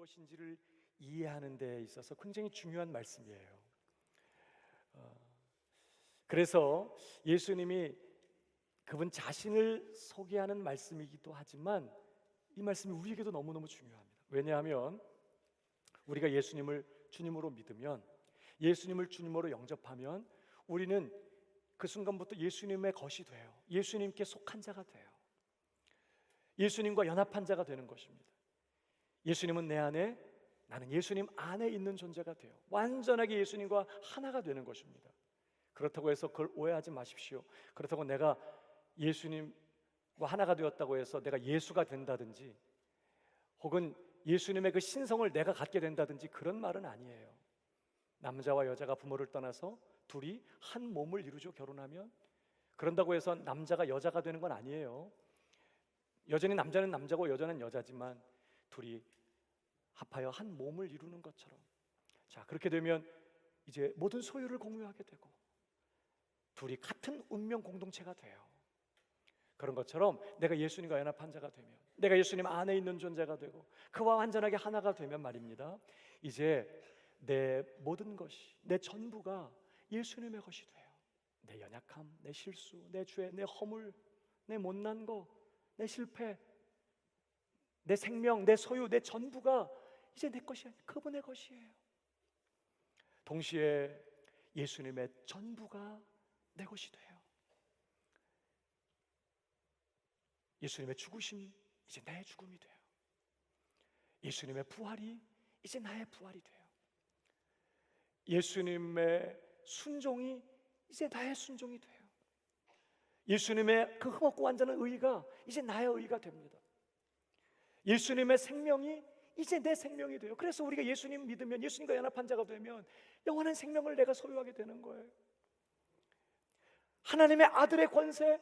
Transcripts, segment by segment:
무엇인지를 이해하는 데 있어서 굉장히 중요한 말씀이에요. 그래서 예수님이 그분 자신을 소개하는 말씀이기도 하지만 이 말씀이 우리에게도 너무너무 중요합니다. 왜냐하면 우리가 예수님을 주님으로 믿으면, 예수님을 주님으로 영접하면 우리는 그 순간부터 예수님의 것이 돼요. 예수님께 속한 자가 돼요. 예수님과 연합한 자가 되는 것입니다. 예수님은 내 안에, 나는 예수님 안에 있는 존재가 돼요. 완전하게 예수님과 하나가 되는 것입니다. 그렇다고 해서 그걸 오해하지 마십시오. 그렇다고 내가 예수님과 하나가 되었다고 해서 내가 예수가 된다든지 혹은 예수님의 그 신성을 내가 갖게 된다든지 그런 말은 아니에요. 남자와 여자가 부모를 떠나서 둘이 한 몸을 이루죠. 결혼하면. 그런다고 해서 남자가 여자가 되는 건 아니에요. 여전히 남자는 남자고 여자는 여자지만 둘이 합하여 한 몸을 이루는 것처럼, 자, 그렇게 되면 이제 모든 소유를 공유하게 되고 둘이 같은 운명 공동체가 돼요. 그런 것처럼 내가 예수님과 연합한 자가 되면, 내가 예수님 안에 있는 존재가 되고 그와 완전하게 하나가 되면 말입니다, 이제 내 모든 것이, 내 전부가 예수님의 것이 돼요. 내 연약함, 내 실수, 내 죄, 내 허물, 내 못난 거, 내 실패, 내 생명, 내 소유, 내 전부가 이제 내 것이 아니라 그분의 것이에요. 동시에 예수님의 전부가 내 것이 돼요. 예수님의 죽으심 이제 나의 죽음이 돼요. 예수님의 부활이 이제 나의 부활이 돼요. 예수님의 순종이 이제 나의 순종이 돼요. 예수님의 그 흠없고 완전한 의가 이제 나의 의가 됩니다. 예수님의 생명이 이제 내 생명이 돼요. 그래서 우리가 예수님 믿으면, 예수님과 연합한 자가 되면 영원한 생명을 내가 소유하게 되는 거예요. 하나님의 아들의 권세,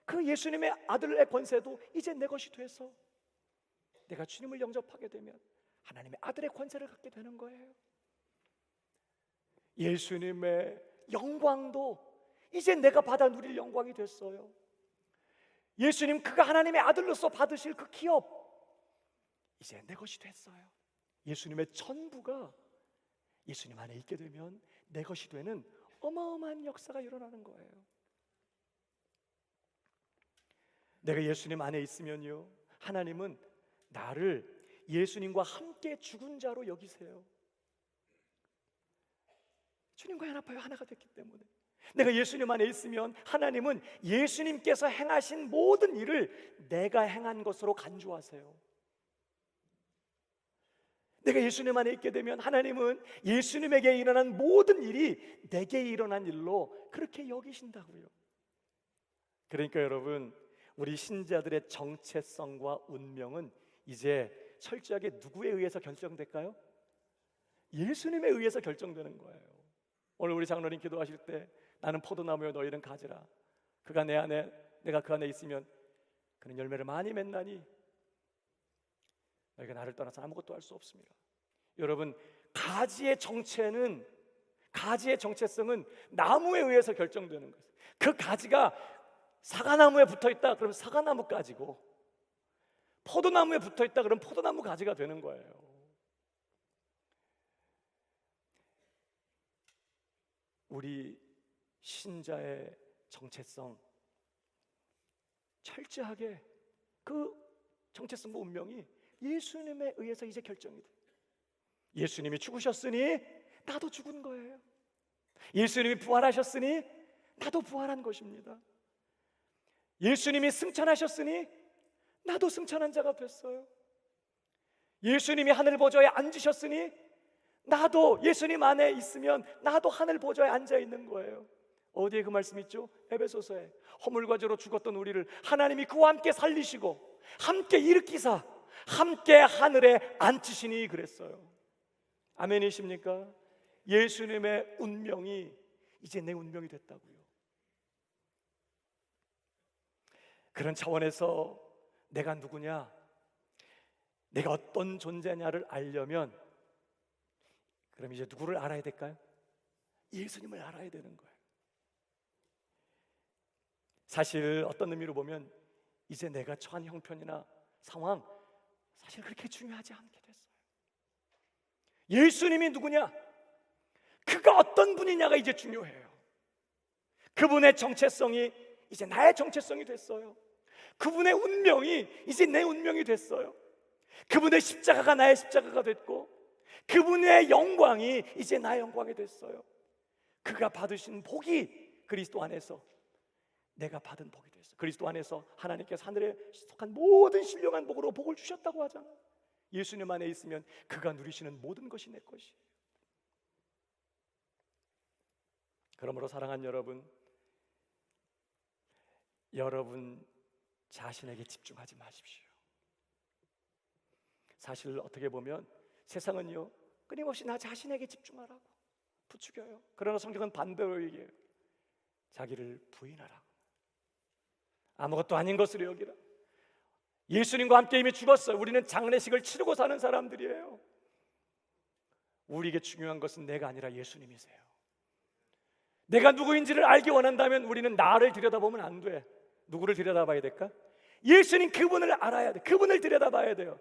그 예수님의 아들의 권세도 이제 내 것이 돼서 내가 주님을 영접하게 되면 하나님의 아들의 권세를 갖게 되는 거예요. 예수님의 영광도 이제 내가 받아 누릴 영광이 됐어요. 예수님, 그가 하나님의 아들로서 받으실 그 기업 이제 내 것이 됐어요. 예수님의 전부가 예수님 안에 있게 되면 내 것이 되는 어마어마한 역사가 일어나는 거예요. 내가 예수님 안에 있으면요, 하나님은 나를 예수님과 함께 죽은 자로 여기세요. 주님과 연합하여 하나가 됐기 때문에 내가 예수님 안에 있으면 하나님은 예수님께서 행하신 모든 일을 내가 행한 것으로 간주하세요. 내가 예수님 안에 있게 되면 하나님은 예수님에게 일어난 모든 일이 내게 일어난 일로 그렇게 여기신다고요. 그러니까 여러분, 우리 신자들의 정체성과 운명은 이제 철저하게 누구에 의해서 결정될까요? 예수님에 의해서 결정되는 거예요. 오늘 우리 장로님 기도하실 때 나는 포도나무여 너희는 가지라. 그가 내 안에, 내가 그 안에 있으면 그는 열매를 많이 맺나니 너희가 나를 떠나서 아무것도 할 수 없습니다. 여러분, 가지의 정체는, 가지의 정체성은 나무에 의해서 결정되는 거예요. 그 가지가 사과나무에 붙어있다 그러면 사과나무 가지고, 포도나무에 붙어있다 그러면 포도나무 가지가 되는 거예요. 우리 신자의 정체성, 철저하게 그 정체성과 운명이 예수님에 의해서 이제 결정이 돼요. 예수님이 죽으셨으니 나도 죽은 거예요. 예수님이 부활하셨으니 나도 부활한 것입니다. 예수님이 승천하셨으니 나도 승천한 자가 됐어요. 예수님이 하늘 보좌에 앉으셨으니 나도 예수님 안에 있으면 나도 하늘 보좌에 앉아 있는 거예요. 어디에 그 말씀 있죠? 에베소서에 허물과 죄로 죽었던 우리를 하나님이 그와 함께 살리시고 함께 일으키사 함께 하늘에 앉히시니 그랬어요. 아멘이십니까? 예수님의 운명이 이제 내 운명이 됐다고요. 그런 차원에서 내가 누구냐, 내가 어떤 존재냐를 알려면 그럼 이제 누구를 알아야 될까요? 예수님을 알아야 되는 거예요. 사실 어떤 의미로 보면 이제 내가 처한 형편이나 상황 사실 그렇게 중요하지 않게 됐어요. 예수님이 누구냐? 그가 어떤 분이냐가 이제 중요해요. 그분의 정체성이 이제 나의 정체성이 됐어요. 그분의 운명이 이제 내 운명이 됐어요. 그분의 십자가가 나의 십자가가 됐고, 그분의 영광이 이제 나의 영광이 됐어요. 그가 받으신 복이 그리스도 안에서 내가 받은 복이 됐어요. 그리스도 안에서 하나님께서 하늘에 속한 모든 신령한 복으로 복을 주셨다고 하잖아요. 예수님 안에 있으면 그가 누리시는 모든 것이 내 것이에요. 그러므로 사랑하는 여러분 자신에게 집중하지 마십시오. 사실 어떻게 보면 세상은요, 끊임없이 나 자신에게 집중하라고 부추겨요. 그러나 성경은 반대로 얘기해요. 자기를 부인하라. 아무것도 아닌 것으로 여기라. 예수님과 함께 이미 죽었어요. 우리는 장례식을 치르고 사는 사람들이에요. 우리에게 중요한 것은 내가 아니라 예수님이세요. 내가 누구인지를 알기 원한다면 우리는 나를 들여다보면 안 돼. 누구를 들여다봐야 될까? 예수님, 그분을 알아야 돼. 그분을 들여다봐야 돼요.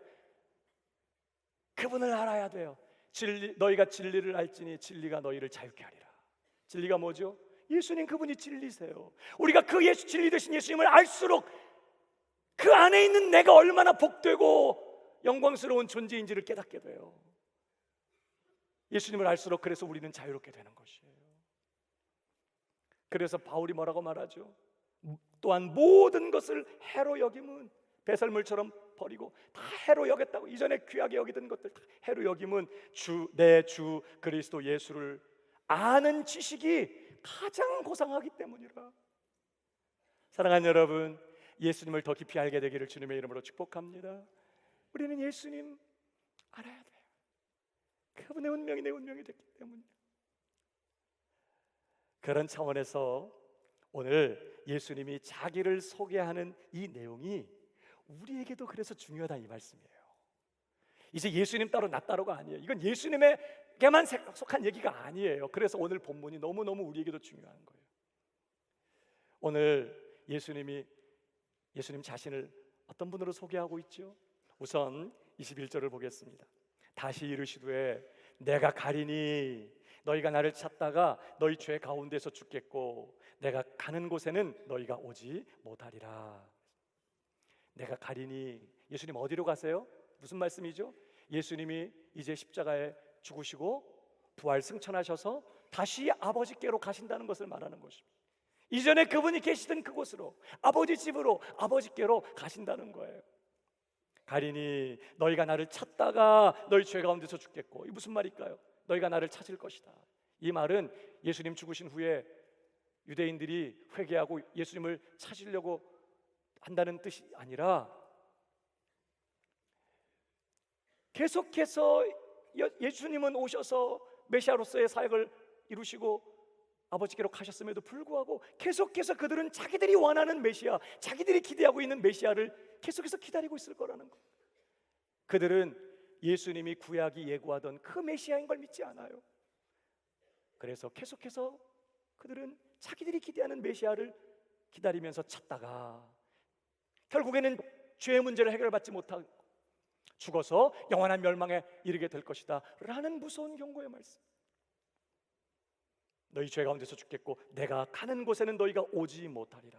그분을 알아야 돼요. 너희가 진리를 알지니 진리가 너희를 자유케 하리라. 진리가 뭐죠? 예수님, 그분이 진리세요. 우리가 그 예수, 진리 되신 예수님을 알수록 그 안에 있는 내가 얼마나 복되고 영광스러운 존재인지를 깨닫게 돼요. 예수님을 알수록 그래서 우리는 자유롭게 되는 것이에요. 그래서 바울이 뭐라고 말하죠? 또한 모든 것을 해로 여김은, 배설물처럼 버리고 다 해로 여겼다고. 이전에 귀하게 여기던 것들 다 해로 여김은 내 주 그리스도 예수를 아는 지식이 가장 고상하기 때문이라. 사랑하는 여러분, 예수님을 더 깊이 알게 되기를 주님의 이름으로 축복합니다. 우리는 예수님 알아야 돼요. 그분의 운명이 내 운명이 됐기 때문이에요. 그런 차원에서 오늘 예수님이 자기를 소개하는 이 내용이 우리에게도 그래서 중요하다, 이 말씀이에요. 이제 예수님 따로 나 따로가 아니에요. 이건 예수님에게만 속한 얘기가 아니에요. 그래서 오늘 본문이 너무너무 우리에게도 중요한 거예요. 오늘 예수님 자신을 어떤 분으로 소개하고 있죠? 우선 21절을 보겠습니다. 다시 이르시되 내가 가리니 너희가 나를 찾다가 너희 죄 가운데서 죽겠고 내가 가는 곳에는 너희가 오지 못하리라. 내가 가리니, 예수님 어디로 가세요? 무슨 말씀이죠? 예수님이 이제 십자가에 죽으시고 부활 승천하셔서 다시 아버지께로 가신다는 것을 말하는 것입니다. 이전에 그분이 계시던 그곳으로, 아버지 집으로, 아버지께로 가신다는 거예요. 가리니 너희가 나를 찾다가 너희 죄 가운데서 죽겠고, 이 무슨 말일까요? 너희가 나를 찾을 것이다. 이 말은 예수님 죽으신 후에 유대인들이 회개하고 예수님을 찾으려고 한다는 뜻이 아니라 계속해서 예수님은 오셔서 메시아로서의 사역을 이루시고 아버지께로 가셨음에도 불구하고 계속해서 그들은 자기들이 원하는 메시아, 자기들이 기대하고 있는 메시아를 계속해서 기다리고 있을 거라는 거예요. 그들은 예수님이 구약이 예고하던 그 메시아인 걸 믿지 않아요. 그래서 계속해서 그들은 자기들이 기대하는 메시아를 기다리면서 찾다가 결국에는 죄의 문제를 해결받지 못하고 죽어서 영원한 멸망에 이르게 될 것이다 라는 무서운 경고의 말씀. 너희 죄 가운데서 죽겠고 내가 가는 곳에는 너희가 오지 못하리라.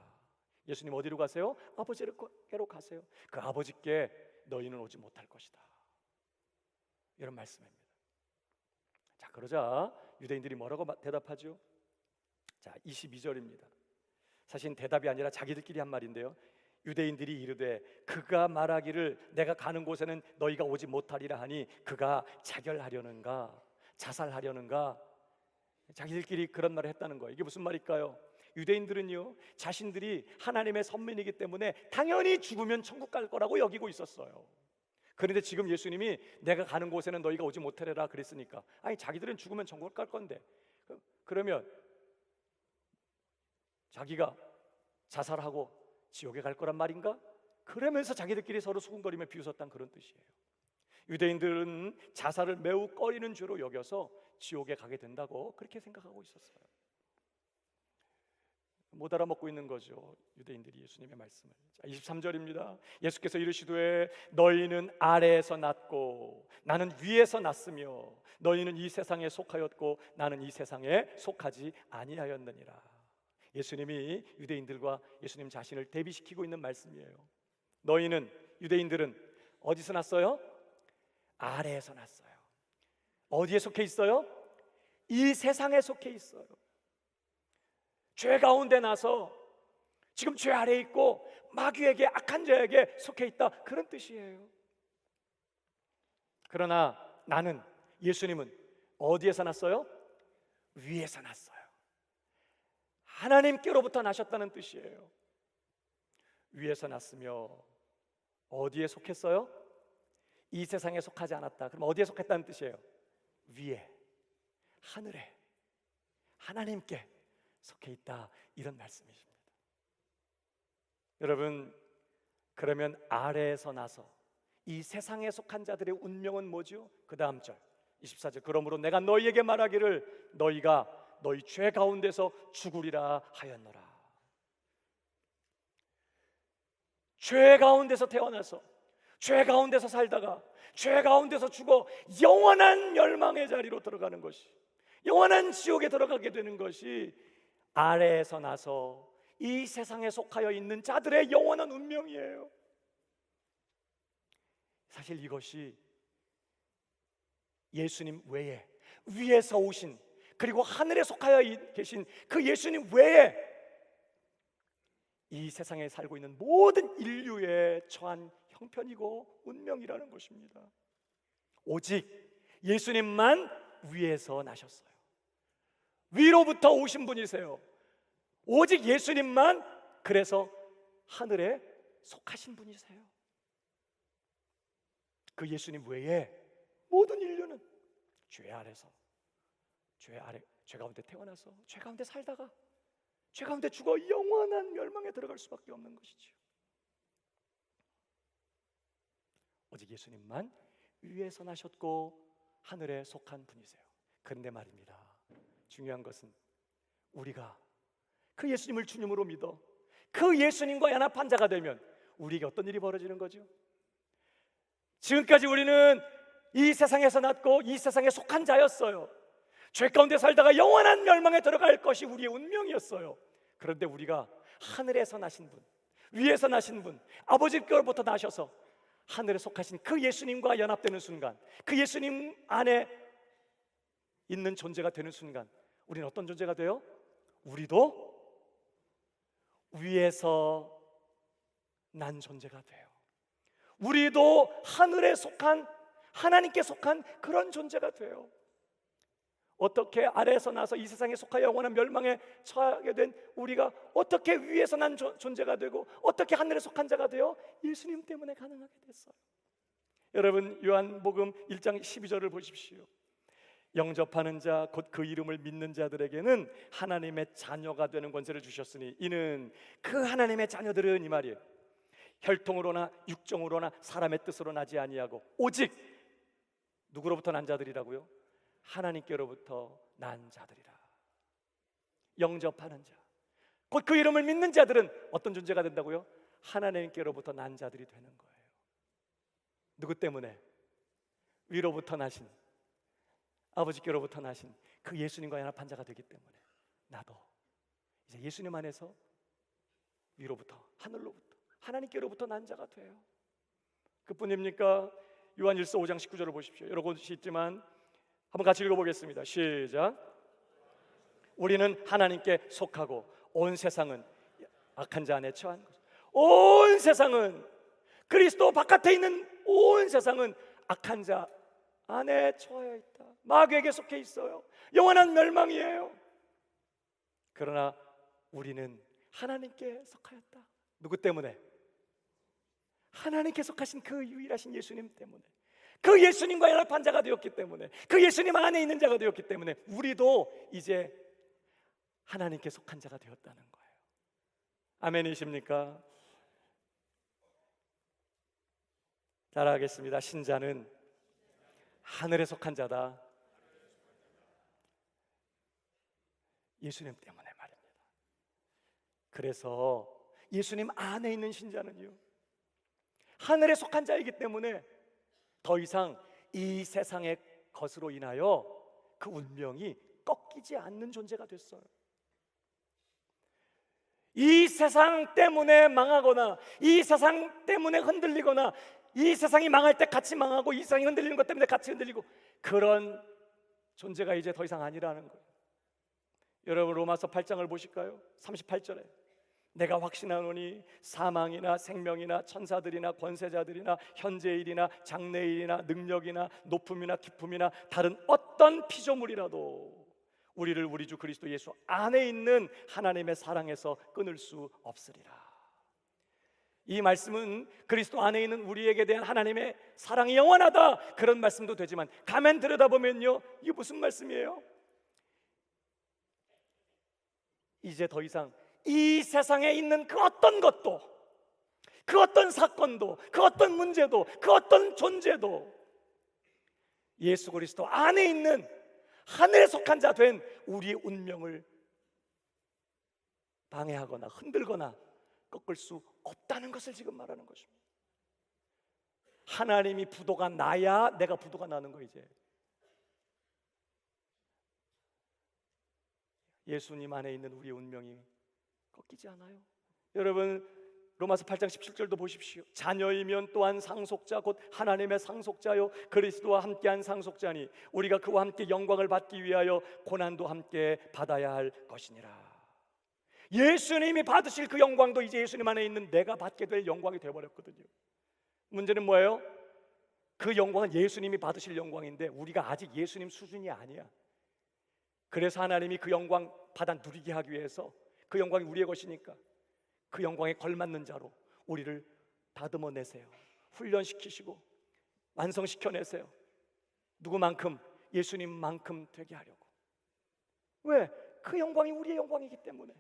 예수님 어디로 가세요? 아버지께로 가세요. 그 아버지께 너희는 오지 못할 것이다, 이런 말씀입니다. 자, 그러자 유대인들이 뭐라고 대답하죠? 자, 22절입니다. 사실 대답이 아니라 자기들끼리 한 말인데요. 유대인들이 이르되 그가 말하기를 내가 가는 곳에는 너희가 오지 못하리라 하니 그가 자결하려는가 자살하려는가, 자기들끼리 그런 말을 했다는 거예요. 이게 무슨 말일까요? 유대인들은요, 자신들이 하나님의 선민이기 때문에 당연히 죽으면 천국 갈 거라고 여기고 있었어요. 그런데 지금 예수님이 내가 가는 곳에는 너희가 오지 못하리라 그랬으니까, 아니 자기들은 죽으면 천국 갈 건데 그러면 자기가 자살하고 지옥에 갈 거란 말인가? 그러면서 자기들끼리 서로 수군거리며 비웃었다는 그런 뜻이에요. 유대인들은 자살을 매우 꺼리는 죄로 여겨서 지옥에 가게 된다고 그렇게 생각하고 있었어요. 못 알아먹고 있는 거죠, 유대인들이 예수님의 말씀을. 자, 23절입니다. 예수께서 이르시되 너희는 아래에서 났고 나는 위에서 났으며 너희는 이 세상에 속하였고 나는 이 세상에 속하지 아니하였느니라. 예수님이 유대인들과 예수님 자신을 대비시키고 있는 말씀이에요. 너희는, 유대인들은 어디서 났어요? 아래에서 났어요. 어디에 속해 있어요? 이 세상에 속해 있어요. 죄 가운데 나서 지금 죄 아래에 있고 마귀에게, 악한 자에게 속해 있다, 그런 뜻이에요. 그러나 나는, 예수님은 어디에서 났어요? 위에서 났어요. 하나님께로부터 나셨다는 뜻이에요. 위에서 났으며 어디에 속했어요? 이 세상에 속하지 않았다. 그럼 어디에 속했다는 뜻이에요? 위에, 하늘에, 하나님께 속해 있다, 이런 말씀이십니다. 여러분, 그러면 아래에서 나서 이 세상에 속한 자들의 운명은 뭐죠? 그 다음 절 24절, 그러므로 내가 너희에게 말하기를 너희가 너희 죄 가운데서 죽으리라 하였노라. 죄 가운데서 태어나서 죄 가운데서 살다가 죄 가운데서 죽어 영원한 멸망의 자리로 들어가는 것이, 영원한 지옥에 들어가게 되는 것이 아래에서 나서 이 세상에 속하여 있는 자들의 영원한 운명이에요. 사실 이것이 예수님 외에, 위에서 오신, 그리고 하늘에 속하여 계신 그 예수님 외에 이 세상에 살고 있는 모든 인류에 처한 형편이고 운명이라는 것입니다. 오직 예수님만 위에서 나셨어요. 위로부터 오신 분이세요. 오직 예수님만 그래서 하늘에 속하신 분이세요. 그 예수님 외에 모든 인류는 죄 아래서, 죄 가운데 태어나서 죄 가운데 살다가 죄 가운데 죽어 영원한 멸망에 들어갈 수밖에 없는 것이지요. 오직 예수님만 위에서 나셨고 하늘에 속한 분이세요. 그런데 말입니다, 중요한 것은 우리가 그 예수님을 주님으로 믿어 그 예수님과 연합한 자가 되면 우리에게 어떤 일이 벌어지는 거죠? 지금까지 우리는 이 세상에서 났고 이 세상에 속한 자였어요. 죄 가운데 살다가 영원한 멸망에 들어갈 것이 우리의 운명이었어요. 그런데 우리가 하늘에서 나신 분, 위에서 나신 분, 아버지께로부터 나셔서 하늘에 속하신 그 예수님과 연합되는 순간, 그 예수님 안에 있는 존재가 되는 순간 우리는 어떤 존재가 돼요? 우리도 위에서 난 존재가 돼요. 우리도 하늘에 속한, 하나님께 속한 그런 존재가 돼요. 어떻게 아래에서 나서 이 세상에 속하여 영원한 멸망에 처하게 된 우리가 어떻게 위에서 난 존재가 되고 어떻게 하늘에 속한 자가 되어 예수님 때문에 가능하게 됐어요. 여러분, 요한복음 1장 12절을 보십시오. 영접하는 자 곧 그 이름을 믿는 자들에게는 하나님의 자녀가 되는 권세를 주셨으니 이는 그 하나님의 자녀들은, 이 말이에요, 혈통으로나 육정으로나 사람의 뜻으로 나지 아니하고 오직 누구로부터 난 자들이라고요? 하나님께로부터 난 자들이라. 영접하는 자, 곧 그 이름을 믿는 자들은 어떤 존재가 된다고요? 하나님께로부터 난 자들이 되는 거예요. 누구 때문에? 위로부터 나신, 아버지께로부터 나신 그 예수님과 연합한 자가 되기 때문에 나도 이제 예수님 안에서 위로부터, 하늘로부터, 하나님께로부터 난 자가 돼요. 그뿐입니까? 요한일서 5장 19절을 보십시오. 여러 곳이 있지만 한번 같이 읽어보겠습니다. 시작. 우리는 하나님께 속하고 온 세상은 악한 자 안에 처한 것. 온 세상은, 그리스도 바깥에 있는 온 세상은 악한 자 안에 처해 있다. 마귀에게 속해 있어요. 영원한 멸망이에요. 그러나 우리는 하나님께 속하였다. 누구 때문에? 하나님께 속하신 그 유일하신 예수님 때문에, 그 예수님과 연합한 자가 되었기 때문에, 그 예수님 안에 있는 자가 되었기 때문에 우리도 이제 하나님께 속한 자가 되었다는 거예요. 아멘이십니까? 따라하겠습니다. 신자는 하늘에 속한 자다. 예수님 때문에 말입니다. 그래서 예수님 안에 있는 신자는요, 하늘에 속한 자이기 때문에 더 이상 이 세상의 것으로 인하여 그 운명이 꺾이지 않는 존재가 됐어요. 이 세상 때문에 망하거나 이 세상 때문에 흔들리거나 이 세상이 망할 때 같이 망하고 이 세상이 흔들리는 것 때문에 같이 흔들리고, 그런 존재가 이제 더 이상 아니라는 거예요. 여러분, 로마서 8장을 보실까요? 38절에 내가 확신하노니 사망이나 생명이나 천사들이나 권세자들이나 현재일이나 장래일이나 능력이나 높음이나 깊음이나 다른 어떤 피조물이라도 우리를 우리 주 그리스도 예수 안에 있는 하나님의 사랑에서 끊을 수 없으리라. 이 말씀은 그리스도 안에 있는 우리에게 대한 하나님의 사랑이 영원하다, 그런 말씀도 되지만 가만 들여다보면요, 이게 무슨 말씀이에요? 이제 더 이상 이 세상에 있는 그 어떤 것도, 그 어떤 사건도, 그 어떤 문제도, 그 어떤 존재도 예수 그리스도 안에 있는 하늘에 속한 자 된 우리의 운명을 방해하거나 흔들거나 꺾을 수 없다는 것을 지금 말하는 것입니다. 하나님이 부도가 나야 내가 부도가 나는 거. 이제 예수님 안에 있는 우리의 운명이 꺾이지 않아요. 여러분, 로마서 8장 17절도 보십시오. 자녀이면 또한 상속자 곧 하나님의 상속자요 그리스도와 함께한 상속자니 우리가 그와 함께 영광을 받기 위하여 고난도 함께 받아야 할 것이니라. 예수님이 받으실 그 영광도 이제 예수님 안에 있는 내가 받게 될 영광이 되어버렸거든요. 문제는 뭐예요? 그 영광은 예수님이 받으실 영광인데 우리가 아직 예수님 수준이 아니야. 그래서 하나님이 그 영광 받아 누리게 하기 위해서, 그 영광이 우리의 것이니까 그 영광에 걸맞는 자로 우리를 다듬어 내세요. 훈련시키시고 완성시켜 내세요. 누구만큼? 예수님만큼 되게 하려고. 왜? 그 영광이 우리의 영광이기 때문에.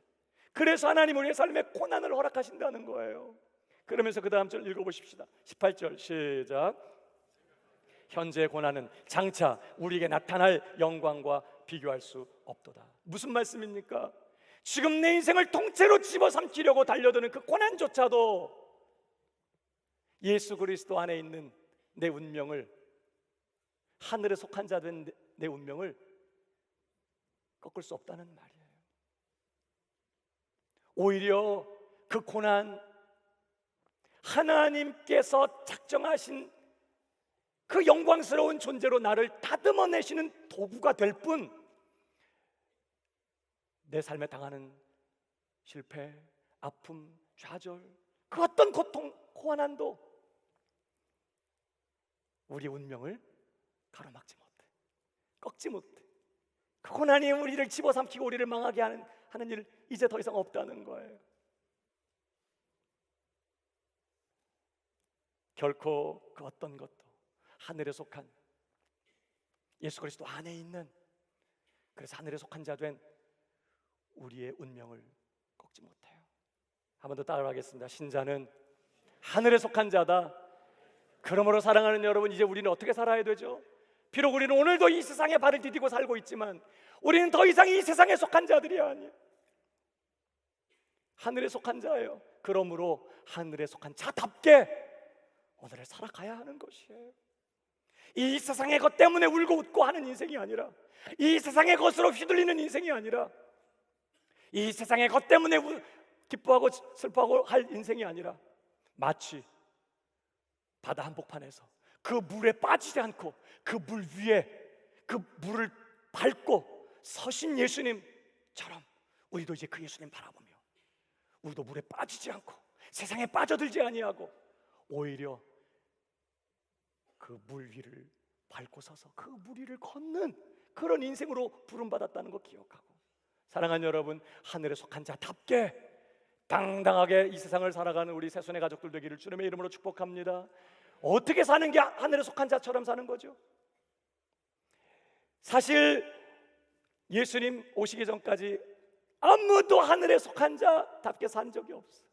그래서 하나님 우리의 삶에 고난을 허락하신다는 거예요. 그러면서 그 다음 절 읽어보십시다. 18절 시작. 현재 고난은 장차 우리에게 나타날 영광과 비교할 수 없도다. 무슨 말씀입니까? 지금 내 인생을 통째로 집어삼키려고 달려드는 그 고난조차도 예수 그리스도 안에 있는 내 운명을, 하늘에 속한 자 된 내 운명을 꺾을 수 없다는 말이에요. 오히려 그 고난, 하나님께서 작정하신 그 영광스러운 존재로 나를 다듬어내시는 도구가 될 뿐, 내 삶에 당하는 실패, 아픔, 좌절, 그 어떤 고통, 고난도 우리 운명을 가로막지 못해, 꺾지 못해. 그 고난이 우리를 집어삼키고 우리를 망하게 하는 일 이제 더 이상 없다는 거예요. 결코 그 어떤 것도 하늘에 속한 예수 그리스도 안에 있는, 그래서 하늘에 속한 자 된 우리의 운명을 꺾지 못해요. 한 번 더 따라하겠습니다. 신자는 하늘에 속한 자다. 그러므로 사랑하는 여러분, 이제 우리는 어떻게 살아야 되죠? 비록 우리는 오늘도 이 세상에 발을 디디고 살고 있지만 우리는 더 이상 이 세상에 속한 자들이 아니에요. 하늘에 속한 자예요. 그러므로 하늘에 속한 자답게 오늘을 살아가야 하는 것이에요. 이 세상의 것 때문에 울고 웃고 하는 인생이 아니라, 이 세상의 것으로 휘둘리는 인생이 아니라, 이 세상의 것 때문에 기뻐하고 슬퍼하고 할 인생이 아니라, 마치 바다 한복판에서 그 물에 빠지지 않고 그 물 위에 그 물을 밟고 서신 예수님처럼 우리도 이제 그 예수님 바라보며 우리도 물에 빠지지 않고 세상에 빠져들지 아니하고 오히려 그 물 위를 밟고 서서 그 물 위를 걷는 그런 인생으로 부름받았다는 거 기억하고, 사랑하는 여러분, 하늘에 속한 자답게 당당하게 이 세상을 살아가는 우리 새손의 가족들 되기를 주님의 이름으로 축복합니다. 어떻게 사는 게 하늘에 속한 자처럼 사는 거죠? 사실 예수님 오시기 전까지 아무도 하늘에 속한 자답게 산 적이 없어요.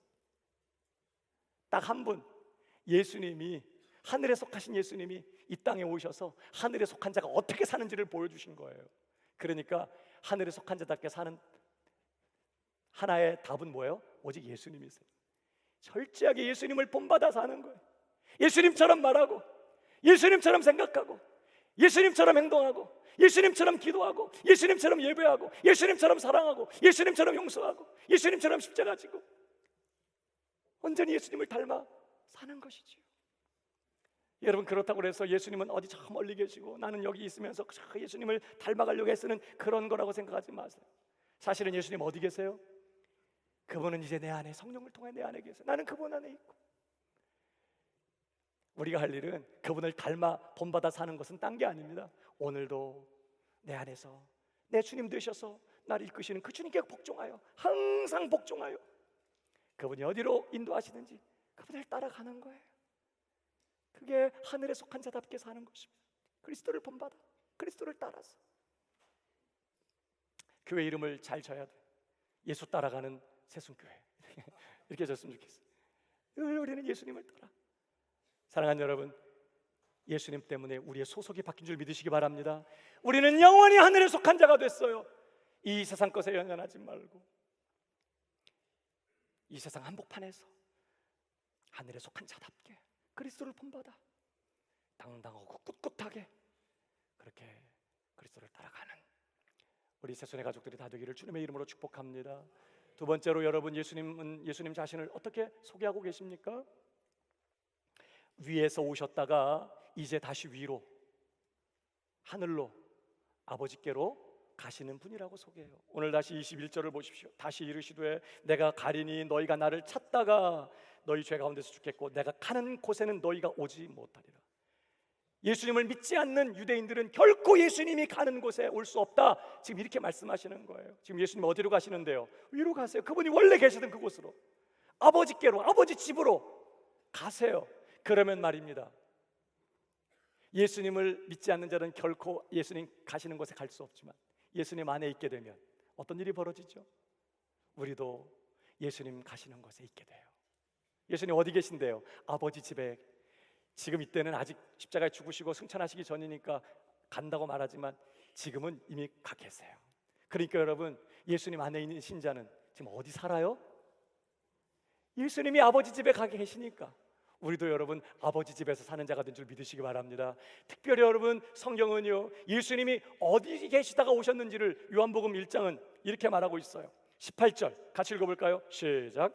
딱 한 분, 예수님이, 하늘에 속하신 예수님이 이 땅에 오셔서 하늘에 속한 자가 어떻게 사는지를 보여주신 거예요. 그러니까 하늘에 속한 자답게 사는 하나의 답은 뭐예요? 오직 예수님이세요. 철저하게 예수님을 본받아 사는 거예요. 예수님처럼 말하고, 예수님처럼 생각하고, 예수님처럼 행동하고, 예수님처럼 기도하고, 예수님처럼 예배하고, 예수님처럼 사랑하고, 예수님처럼 용서하고, 예수님처럼 십자가 지고 온전히 예수님을 닮아 사는 것이지요. 여러분, 그렇다고 해서 예수님은 어디 저 멀리 계시고 나는 여기 있으면서 예수님을 닮아가려고 애쓰는 그런 거라고 생각하지 마세요. 사실은 예수님 어디 계세요? 그분은 이제 내 안에, 성령을 통해 내 안에 계세요. 나는 그분 안에 있고, 우리가 할 일은 그분을 닮아 본받아 사는 것은 딴 게 아닙니다. 오늘도 내 안에서 내 주님 되셔서 나를 이끄시는 그 주님께 복종하여, 항상 복종하여 그분이 어디로 인도하시는지 그분을 따라가는 거예요. 그게 하늘에 속한 자답게 사는 것입니다. 그리스도를 본받아, 그리스도를 따라서. 교회 이름을 잘 져야 돼. 예수 따라가는 새순교회 이렇게 졌으면 좋겠어요. 늘 우리는 예수님을 따라. 사랑하는 여러분, 예수님 때문에 우리의 소속이 바뀐 줄 믿으시기 바랍니다. 우리는 영원히 하늘에 속한 자가 됐어요. 이 세상 것에 연연하지 말고 이 세상 한복판에서 하늘에 속한 자답게 그리스도를 본받아 당당하고 꿋꿋하게 그렇게 그리스도를 따라가는 우리 새손의 가족들이 다 되기를 주님의 이름으로 축복합니다. 두 번째로, 여러분, 예수님 자신을 어떻게 소개하고 계십니까? 위에서 오셨다가 이제 다시 위로, 하늘로, 아버지께로 가시는 분이라고 소개해요. 오늘 다시 21절을 보십시오. 다시 이르시되 내가 가리니 너희가 나를 찾다가 너희 죄 가운데서 죽겠고 내가 가는 곳에는 너희가 오지 못하리라. 예수님을 믿지 않는 유대인들은 결코 예수님이 가는 곳에 올 수 없다, 지금 이렇게 말씀하시는 거예요. 지금 예수님 어디로 가시는데요? 위로 가세요. 그분이 원래 계시던 그곳으로, 아버지께로, 아버지 집으로 가세요. 그러면 말입니다, 예수님을 믿지 않는 자는 결코 예수님 가시는 곳에 갈 수 없지만 예수님 안에 있게 되면 어떤 일이 벌어지죠? 우리도 예수님 가시는 곳에 있게 돼요. 예수님 어디 계신데요? 아버지 집에. 지금 이때는 아직 십자가에 죽으시고 승천하시기 전이니까 간다고 말하지만 지금은 이미 가 계세요. 그러니까 여러분, 예수님 안에 있는 신자는 지금 어디 살아요? 예수님이 아버지 집에 가 계시니까 우리도 여러분 아버지 집에서 사는 자가 된 줄 믿으시기 바랍니다. 특별히 여러분, 성경은요, 예수님이 어디 계시다가 오셨는지를 요한복음 1장은 이렇게 말하고 있어요. 18절 같이 읽어볼까요? 시작.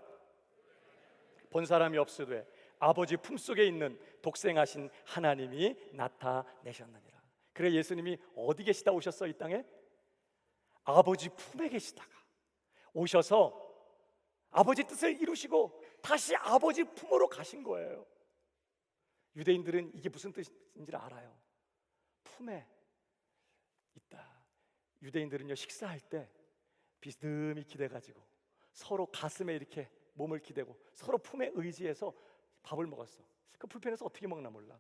본 사람이 없으되 아버지 품속에 있는 독생하신 하나님이 나타내셨느니라. 그래, 예수님이 어디 계시다 오셨어? 이 땅에 아버지 품에 계시다가 오셔서 아버지 뜻을 이루시고 다시 아버지 품으로 가신 거예요. 유대인들은 이게 무슨 뜻인지를 알아요. 품에 있다. 유대인들은요, 식사할 때 비스듬히 기대가지고 서로 가슴에 이렇게 몸을 기대고 서로 품에 의지해서 밥을 먹었어. 그 불편해서 어떻게 먹나 몰라.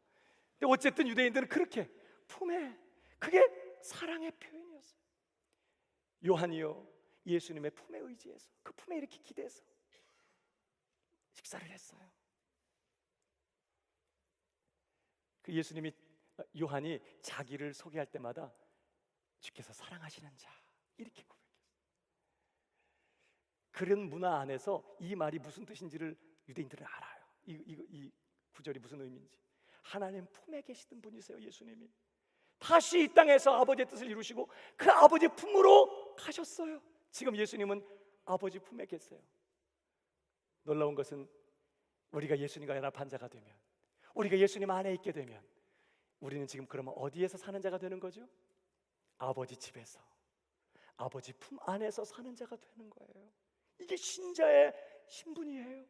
근데 어쨌든 유대인들은 그렇게 품에, 그게 사랑의 표현이었어요. 요한이요, 예수님의 품에 의지해서, 그 품에 이렇게 기대서 식사를 했어요. 그 예수님이, 요한이 자기를 소개할 때마다 주께서 사랑하시는 자, 이렇게 고백했어요. 그런 문화 안에서 이 말이 무슨 뜻인지를 유대인들은 알아요. 이 구절이 무슨 의미인지. 하나님 품에 계시던 분이세요. 예수님이 다시 이 땅에서 아버지의 뜻을 이루시고 그 아버지 품으로 가셨어요. 지금 예수님은 아버지 품에 계세요. 놀라운 것은 우리가 예수님과 연합한 자가 되면, 우리가 예수님 안에 있게 되면 우리는 지금 그러면 어디에서 사는 자가 되는 거죠? 아버지 집에서, 아버지 품 안에서 사는 자가 되는 거예요. 이게 신자의 신분이에요.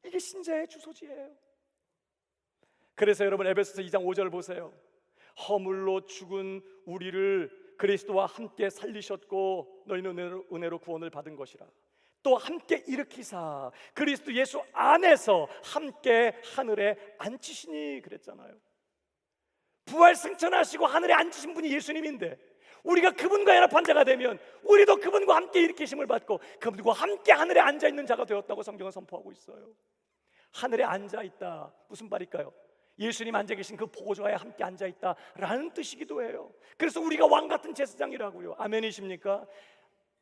이게 신자의 주소지예요. 그래서 여러분, 에베소서 2장 5절 보세요. 허물로 죽은 우리를 그리스도와 함께 살리셨고 너희는 은혜로 구원을 받은 것이라. 또 함께 일으키사 그리스도 예수 안에서 함께 하늘에 앉히시니 그랬잖아요. 부활 승천하시고 하늘에 앉으신 분이 예수님인데 우리가 그분과 연합한 자가 되면 우리도 그분과 함께 일으키심을 받고 그분과 함께 하늘에 앉아있는 자가 되었다고 성경은 선포하고 있어요. 하늘에 앉아있다, 무슨 말일까요? 예수님 앉아 계신 그 보좌에 함께 앉아있다라는 뜻이기도 해요. 그래서 우리가 왕같은 제사장이라고요. 아멘이십니까?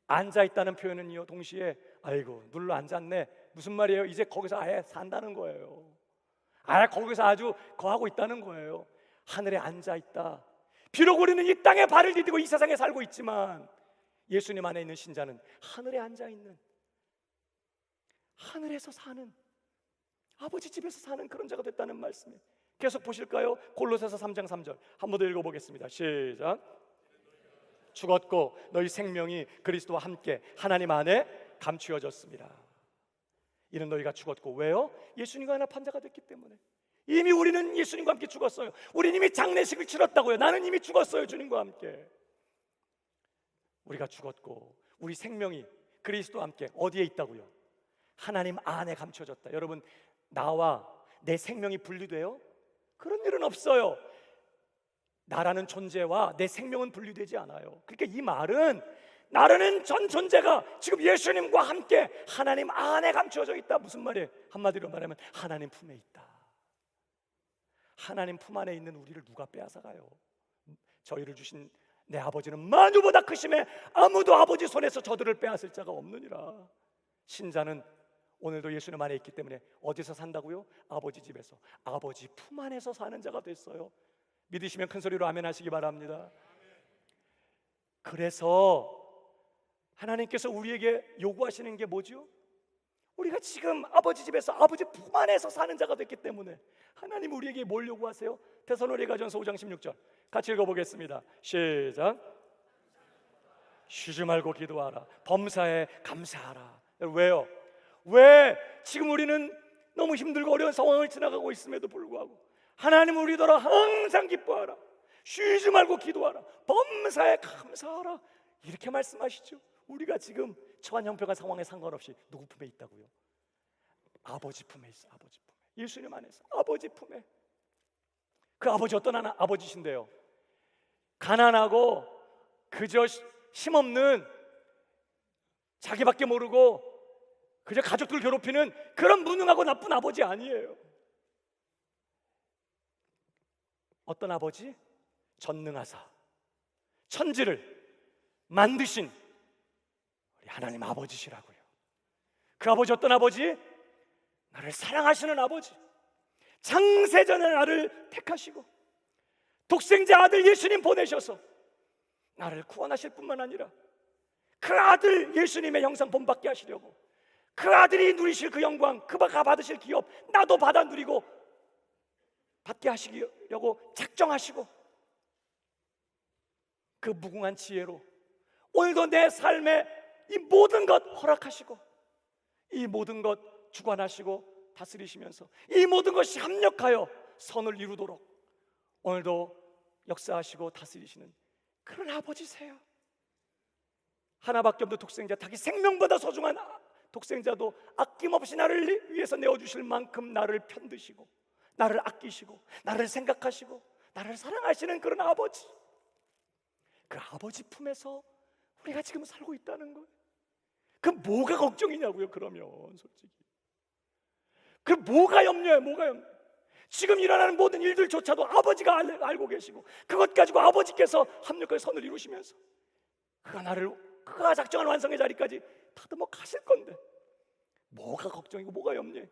앉아있다는 표현은요 동시에 아이고 눌러 앉았네 무슨 말이에요? 이제 거기서 아예 산다는 거예요. 아예 거기서 아주 거하고 있다는 거예요. 하늘에 앉아있다. 비록 우리는 이 땅에 발을 디디고 이 세상에 살고 있지만 예수님 안에 있는 신자는 하늘에 앉아있는, 하늘에서 사는, 아버지 집에서 사는 그런 자가 됐다는 말씀이에요. 계속 보실까요? 골로새서 3장 3절 한 번 더 읽어보겠습니다. 시작. 죽었고 너희 생명이 그리스도와 함께 하나님 안에 감추어졌습니다. 이는 너희가 죽었고, 왜요? 예수님과 하나 판자가 됐기 때문에. 이미 우리는 예수님과 함께 죽었어요. 우리는 이미 장례식을 치렀다고요. 나는 이미 죽었어요. 주님과 함께. 우리가 죽었고 우리 생명이 그리스도와 함께 어디에 있다고요? 하나님 안에 감춰졌다. 여러분, 나와 내 생명이 분리돼요? 그런 일은 없어요. 나라는 존재와 내 생명은 분리되지 않아요. 그러니까 이 말은 나라는 전 존재가 지금 예수님과 함께 하나님 안에 감춰져 있다. 무슨 말이에요? 한마디로 말하면 하나님 품에 있다. 하나님 품 안에 있는 우리를 누가 빼앗아가요? 저희를 주신 내 아버지는 만유보다 크심에 아무도 아버지 손에서 저들을 빼앗을 자가 없느니라. 신자는 오늘도 예수님 안에 있기 때문에 어디서 산다고요? 아버지 집에서, 아버지 품 안에서 사는 자가 됐어요. 믿으시면 큰 소리로 아멘 하시기 바랍니다. 그래서 하나님께서 우리에게 요구하시는 게 뭐죠? 우리가 지금 아버지 집에서 아버지 품 안에서 사는 자가 됐기 때문에 하나님 우리에게 뭘 요구하세요? 데살로니가전서 5장 16절 같이 읽어보겠습니다. 시작. 쉬지 말고 기도하라. 범사에 감사하라. 왜요? 왜 지금 우리는 너무 힘들고 어려운 상황을 지나가고 있음에도 불구하고 하나님 우리더러 항상 기뻐하라. 쉬지 말고 기도하라. 범사에 감사하라. 이렇게 말씀하시죠. 우리가 지금 처한 형편과 상황에 상관없이 누구 품에 있다고요? 아버지 품에 있어. 아버지 품에. 예수님 안에서 아버지 품에. 그 아버지 어떤 아버지신데요? 가난하고 그저 힘없는, 자기밖에 모르고 그저 가족들 괴롭히는 그런 무능하고 나쁜 아버지 아니에요. 어떤 아버지? 전능하사 천지를 만드신 우리 하나님 아버지시라고요. 그 아버지 어떤 아버지? 나를 사랑하시는 아버지. 창세전에 나를 택하시고 독생자 아들 예수님 보내셔서 나를 구원하실 뿐만 아니라 그 아들 예수님의 형상 본받게 하시려고, 그 아들이 누리실 그 영광, 그가 받으실 기업 나도 받아 누리고 받게 하시려고 작정하시고 그 무궁한 지혜로 오늘도 내 삶에 이 모든 것 허락하시고 이 모든 것 주관하시고 다스리시면서 이 모든 것이 합력하여 선을 이루도록 오늘도 역사하시고 다스리시는 그런 아버지세요. 하나밖에 없는 독생자, 자기 생명보다 소중한 독생자도 아낌없이 나를 위해서 내어주실 만큼 나를 편드시고 나를 아끼시고 나를 생각하시고 나를 사랑하시는 그런 아버지. 그 아버지 품에서 우리가 지금 살고 있다는 거예요. 그 뭐가 걱정이냐고요? 그러면 솔직히 그 뭐가 염려예요? 뭐가 염려? 지금 일어나는 모든 일들조차도 아버지가 알고 계시고 그것 가지고 아버지께서 합력의 선을 이루시면서 그가 작정한 완성의 자리까지 다듬어 가실 건데 뭐가 걱정이고 뭐가 염려해?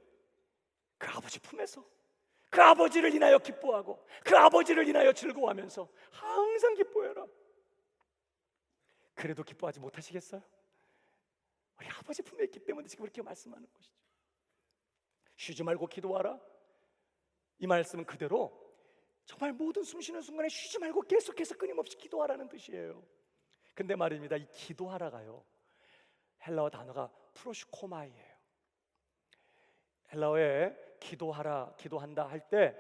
그 아버지 품에서 그 아버지를 인하여 기뻐하고 그 아버지를 인하여 즐거워하면서 항상 기뻐해라. 그래도 기뻐하지 못하시겠어요? 우리 아버지 품에 있기 때문에 지금 이렇게 말씀하는 것이죠. 쉬지 말고 기도하라. 이 말씀은 그대로 정말 모든 숨쉬는 순간에 쉬지 말고 계속해서 끊임없이 기도하라는 뜻이에요. 근데 말입니다, 이 기도하라가요 헬라어 단어가 프로시코마이예요. 헬라어에 기도하라, 기도한다 할 때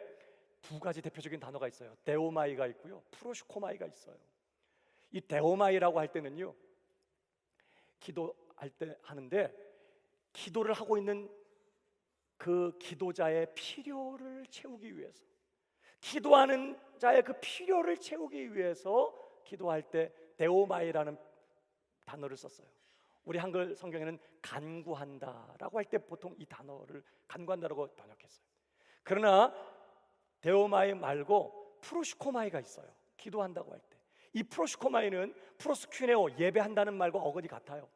두 가지 대표적인 단어가 있어요. 데오마이가 있고요, 프로시코마이가 있어요. 이 데오마이라고 할 때는요, 기도할 때 하는데 기도를 하고 있는 그 기도자의 필요를 채우기 위해서, 기도하는 자의 그 필요를 채우기 위해서 기도할 때 데오마이라는 단어를 썼어요. 우리 한글 성경에는 간구한다라고 할 때 보통 이 단어를 간구한다라고 번역했어요. 그러나 데오마이 말고 프로시코마이가 있어요. 기도한다고 할 때 이 프로시코마이는 프로스큐네오, 예배한다는 말과 어근이 같아요.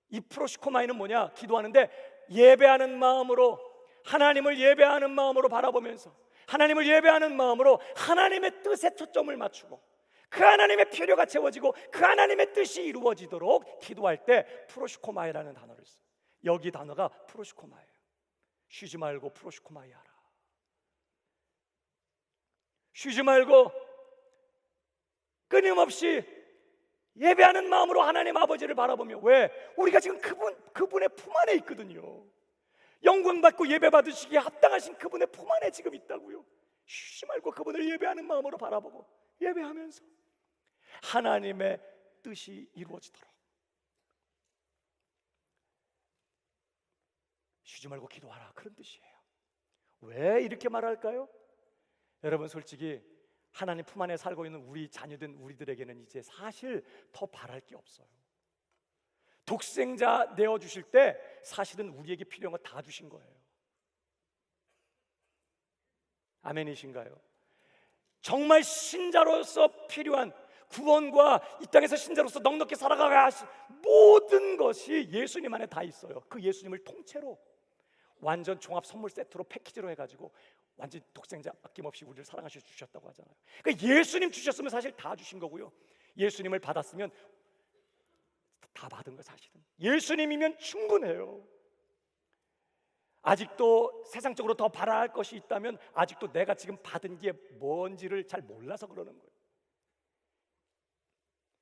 이 프로시코마이는 뭐냐? 기도하는데 예배하는 마음으로, 하나님을 예배하는 마음으로 바라보면서, 하나님을 예배하는 마음으로 하나님의 뜻에 초점을 맞추고 그 하나님의 필요가 채워지고 그 하나님의 뜻이 이루어지도록 기도할 때 프로시코마이라는 단어를 써요. 여기 단어가 프로시코마예요. 쉬지 말고 프로시코마이 하라. 쉬지 말고 끊임없이 예배하는 마음으로 하나님 아버지를 바라보며, 왜? 우리가 지금 그분의 품 안에 있거든요. 영광 받고 예배 받으시기에 합당하신 그분의 품 안에 지금 있다고요. 쉬지 말고 그분을 예배하는 마음으로 바라보고 예배하면서 하나님의 뜻이 이루어지도록 쉬지 말고 기도하라, 그런 뜻이에요. 왜 이렇게 말할까요? 여러분, 솔직히 하나님 품 안에 살고 있는 우리 자녀된 우리들에게는 이제 사실 더 바랄 게 없어요. 독생자 내어주실 때 사실은 우리에게 필요한 거 다 주신 거예요. 아멘이신가요? 정말 신자로서 필요한 구원과 이 땅에서 신자로서 넉넉히 살아가야 하신 모든 것이 예수님 안에 다 있어요. 그 예수님을 통째로 완전 종합 선물 세트로 패키지로 해가지고 완전 독생자 아낌없이 우리를 사랑하셔 주셨다고 하잖아요. 그러니까 예수님 주셨으면 사실 다 주신 거고요. 예수님을 받았으면 다 받은 거 사실은. 예수님이면 충분해요. 아직도 세상적으로 더 바랄 것이 있다면 아직도 내가 지금 받은 게 뭔지를 잘 몰라서 그러는 거예요.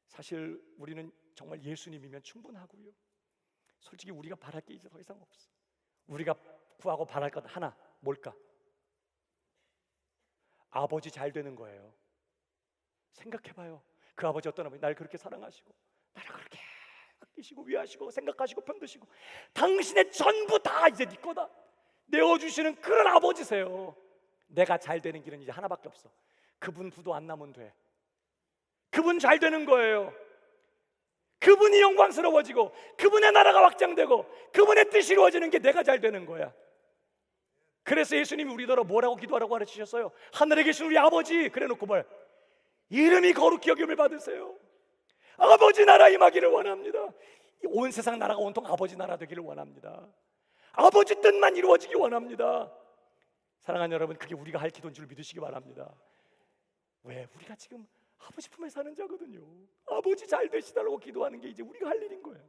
사실 우리는 정말 예수님이면 충분하고요. 솔직히 우리가 바랄 게 이제 더 이상 없어. 우리가 구하고 바랄 것 하나, 뭘까? 아버지 잘 되는 거예요. 생각해봐요. 그 아버지 어떤 아버지, 날 그렇게 사랑하시고 나를 그렇게 아끼시고 위하시고 생각하시고 편드시고 당신의 전부 다 이제 네 거다 내어주시는 그런 아버지세요. 내가 잘 되는 길은 이제 하나밖에 없어. 그분 부도 안 나면 돼. 그분 잘 되는 거예요. 그분이 영광스러워지고 그분의 나라가 확장되고 그분의 뜻이 이루어지는 게 내가 잘 되는 거야. 그래서 예수님이 우리더러 뭐라고 기도하라고 가르치셨어요? 하늘에 계신 우리 아버지, 그래놓고 뭘? 이름이 거룩히 여김을 받으세요. 아버지 나라 임하기를 원합니다. 온 세상 나라가 온통 아버지 나라 되기를 원합니다. 아버지 뜻만 이루어지기 원합니다. 사랑하는 여러분, 그게 우리가 할 기도인 줄 믿으시기 바랍니다. 왜? 우리가 지금 아버지 품에 사는 자거든요. 아버지 잘 되시다라고 기도하는 게 이제 우리가 할 일인 거예요.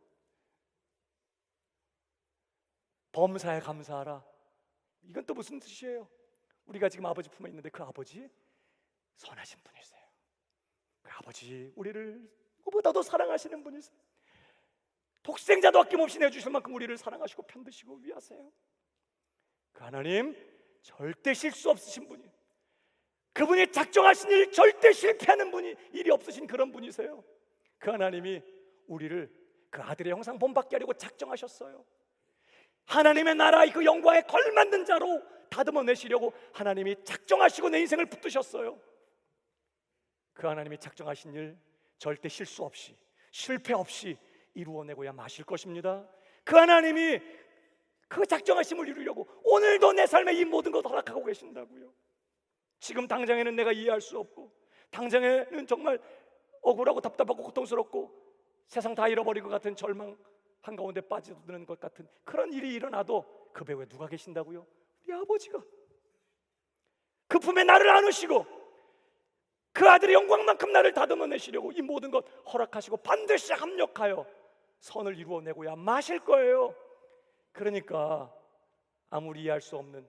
범사에 감사하라. 이건 또 무슨 뜻이에요? 우리가 지금 아버지 품에 있는데 그 아버지 선하신 분이세요. 그 아버지 우리를 누구보다도 사랑하시는 분이세요. 독생자도 아낌없이 내주실 만큼 우리를 사랑하시고 편드시고 위하세요. 그 하나님 절대 실수 없으신 분이, 그분이 작정하신 일 절대 실패하는 분이, 일이 없으신 그런 분이세요. 그 하나님이 우리를 그 아들의 형상 본받게 하려고 작정하셨어요. 하나님의 나라의 그 영광에 걸맞는 자로 다듬어 내시려고 하나님이 작정하시고 내 인생을 붙드셨어요. 그 하나님이 작정하신 일 절대 실수 없이 실패 없이 이루어내고야 마실 것입니다. 그 하나님이 그 작정하심을 이루려고 오늘도 내 삶에 이 모든 것 허락하고 계신다고요. 지금 당장에는 내가 이해할 수 없고 당장에는 정말 억울하고 답답하고 고통스럽고 세상 다 잃어버린 것 같은 절망 한가운데 빠져드는 것 같은 그런 일이 일어나도 그 배후에 누가 계신다고요? 우리 아버지가 그 품에 나를 안으시고 그 아들의 영광만큼 나를 다듬어내시려고 이 모든 것 허락하시고 반드시 합력하여 선을 이루어내고야 마실 거예요. 그러니까 아무리 이해할 수 없는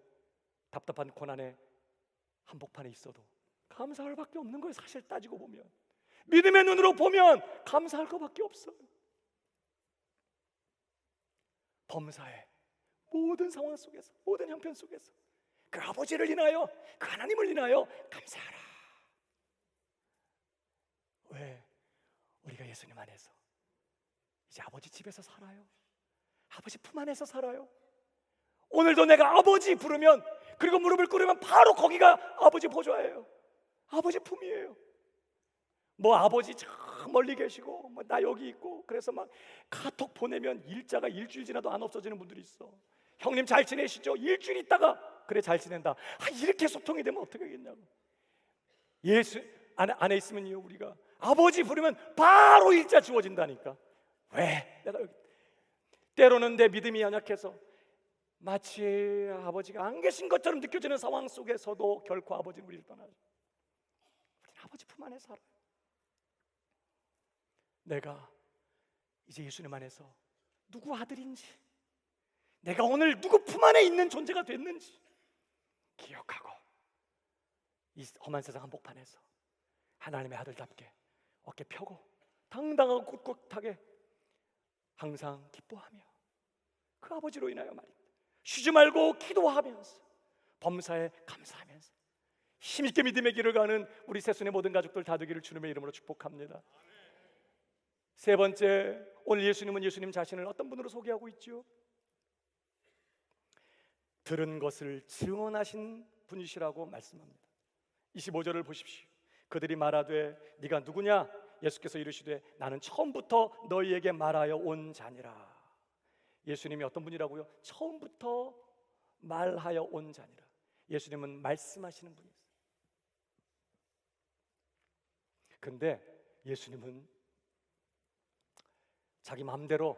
답답한 고난의 한복판에 있어도 감사할 밖에 없는 거예요. 사실 따지고 보면 믿음의 눈으로 보면 감사할 것밖에 없어요. 범사의 모든 상황 속에서, 모든 형편 속에서 그 아버지를 인하여, 그 하나님을 인하여 감사하라. 왜? 우리가 예수님 안에서 이제 아버지 집에서 살아요. 아버지 품 안에서 살아요. 오늘도 내가 아버지 부르면, 그리고 무릎을 꿇으면 바로 거기가 아버지 보좌예요. 아버지 품이에요. 뭐 아버지 저 멀리 계시고 뭐 나 여기 있고 그래서 막 카톡 보내면 일자가 일주일 지나도 안 없어지는 분들이 있어. 형님 잘 지내시죠? 일주일 있다가 그래 잘 지낸다. 이렇게 소통이 되면 어떻게 하겠냐고. 안에 있으면요, 우리가 아버지 부르면 바로 일자 주어진다니까. 왜? 내가 여기 때로는 내 믿음이 연약해서 마치 아버지가 안 계신 것처럼 느껴지는 상황 속에서도 결코 아버지는 우리를 떠나죠. 우리는 아버지 품 안에 살아요. 내가 이제 예수님 안에서 누구 아들인지, 내가 오늘 누구 품 안에 있는 존재가 됐는지 기억하고 이 험한 세상 한복판에서 하나님의 아들답게 어깨 펴고 당당하고 꿋꿋하게 항상 기뻐하며 그 아버지로 인하여 말입니다. 쉬지 말고 기도하면서 범사에 감사하면서 힘있게 믿음의 길을 가는 우리 새순의 모든 가족들 다 되기를 주님의 이름으로 축복합니다. 세 번째, 오늘 예수님은 예수님 자신을 어떤 분으로 소개하고 있죠? 들은 것을 증언하신 분이시라고 말씀합니다. 25절을 보십시오. 그들이 말하되 네가 누구냐? 예수께서 이르시되 나는 처음부터 너희에게 말하여 온 자니라. 예수님이 어떤 분이라고요? 처음부터 말하여 온 자니라. 예수님은 말씀하시는 분이었어요. 근데 예수님은 자기 마음대로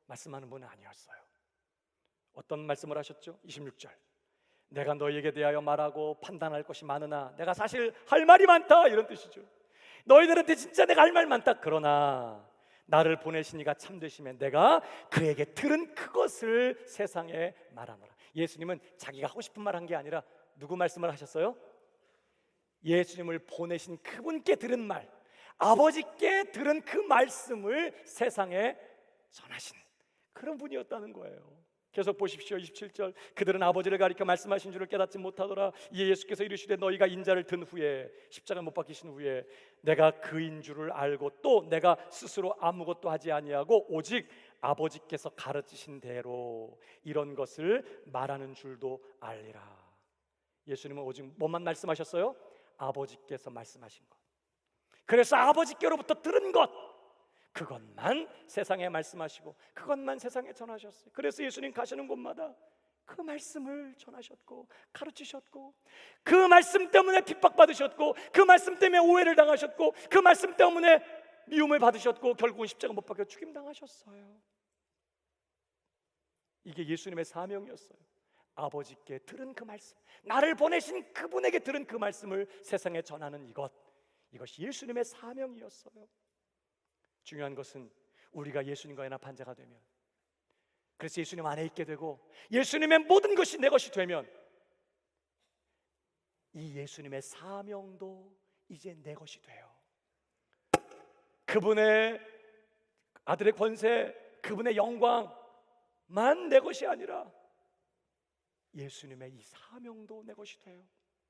말씀하는 분은 아니었어요. 어떤 말씀을 하셨죠? 26절. 내가 너희에게 대하여 말하고 판단할 것이 많으나 내가 사실 할 말이 많다, 이런 뜻이죠. 너희들한테 진짜 내가 할 말 많다. 그러나 나를 보내신 이가 참되시면 내가 그에게 들은 그것을 세상에 말하노라. 예수님은 자기가 하고 싶은 말 한 게 아니라 누구 말씀을 하셨어요? 예수님을 보내신 그분께 들은 말, 아버지께 들은 그 말씀을 세상에 전하신 그런 분이었다는 거예요. 계속 보십시오. 27절. 그들은 아버지를 가리켜 말씀하신 줄을 깨닫지 못하더라. 이에 예수께서 이르시되 너희가 인자를 든 후에 십자가 못 박히신 후에 내가 그인 줄을 알고 또 내가 스스로 아무것도 하지 아니하고 오직 아버지께서 가르치신 대로 이런 것을 말하는 줄도 알리라. 예수님은 오직 뭐만 말씀하셨어요? 아버지께서 말씀하신 것. 그래서 아버지께로부터 들은 것, 그것만 세상에 말씀하시고 그것만 세상에 전하셨어요. 그래서 예수님 가시는 곳마다 그 말씀을 전하셨고 가르치셨고 그 말씀 때문에 핍박받으셨고 그 말씀 때문에 오해를 당하셨고 그 말씀 때문에 미움을 받으셨고 결국은 십자가 못 박혀 죽임당하셨어요. 이게 예수님의 사명이었어요. 아버지께 들은 그 말씀, 나를 보내신 그분에게 들은 그 말씀을 세상에 전하는 이것이 예수님의 사명이었어요. 중요한 것은 우리가 예수님과 연합한 자가 되면, 그래서 예수님 안에 있게 되고 예수님의 모든 것이 내 것이 되면 이 예수님의 사명도 이제 내 것이 돼요. 그분의 아들의 권세, 그분의 영광만 내 것이 아니라 예수님의 이 사명도 내 것이 돼요.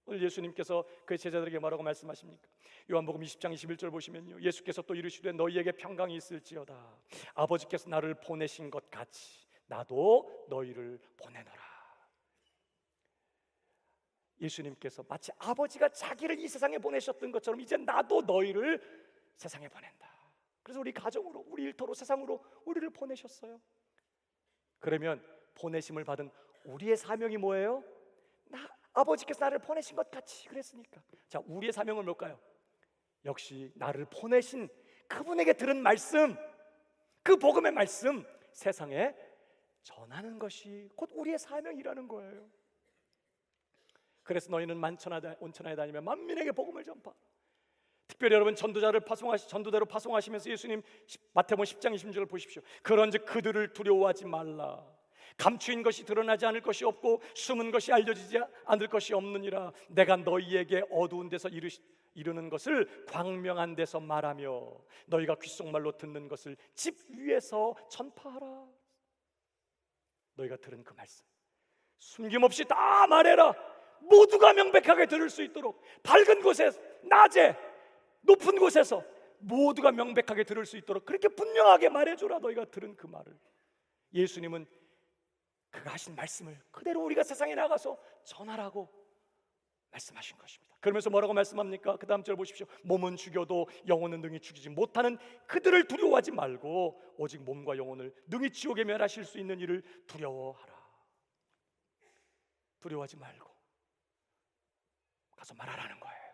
오늘 예수님께서 그 제자들에게 뭐라고 말씀하십니까? 요한복음 20장 21절 보시면요, 예수께서 또 이르시되 너희에게 평강이 있을지어다. 아버지께서 나를 보내신 것 같이 나도 너희를 보내노라. 예수님께서 마치 아버지가 자기를 이 세상에 보내셨던 것처럼 이제 나도 너희를 세상에 보낸다. 그래서 우리 가정으로, 우리 일터로, 세상으로 우리를 보내셨어요. 그러면 보내심을 받은 우리의 사명이 뭐예요? 아버지께서 나를 보내신 것 같이 그랬으니까. 자, 우리의 사명은 뭘까요? 역시 나를 보내신 그분에게 들은 말씀, 그 복음의 말씀 세상에 전하는 것이 곧 우리의 사명이라는 거예요. 그래서 너희는 만천하에 온천하에 다니며 만민에게 복음을 전파. 특별히 여러분 전도자로 파송하시면서 예수님 마태복음 10장 20절을 보십시오. 그런즉 그들을 두려워하지 말라. 감추인 것이 드러나지 않을 것이 없고 숨은 것이 알려지지 않을 것이 없느니라. 내가 너희에게 어두운 데서 이르는 것을 광명한 데서 말하며 너희가 귓속말로 듣는 것을 집 위에서 전파하라. 너희가 들은 그 말씀 숨김없이 다 말해라. 모두가 명백하게 들을 수 있도록 밝은 곳에, 낮에, 높은 곳에서 모두가 명백하게 들을 수 있도록 그렇게 분명하게 말해줘라. 너희가 들은 그 말을. 예수님은 그가 하신 말씀을 그대로 우리가 세상에 나가서 전하라고 말씀하신 것입니다. 그러면서 뭐라고 말씀합니까? 그 다음 절 보십시오. 몸은 죽여도 영혼은 능히 죽이지 못하는 그들을 두려워하지 말고 오직 몸과 영혼을 능히 지옥에 멸하실 수 있는 이를 두려워하라. 두려워하지 말고 가서 말하라는 거예요.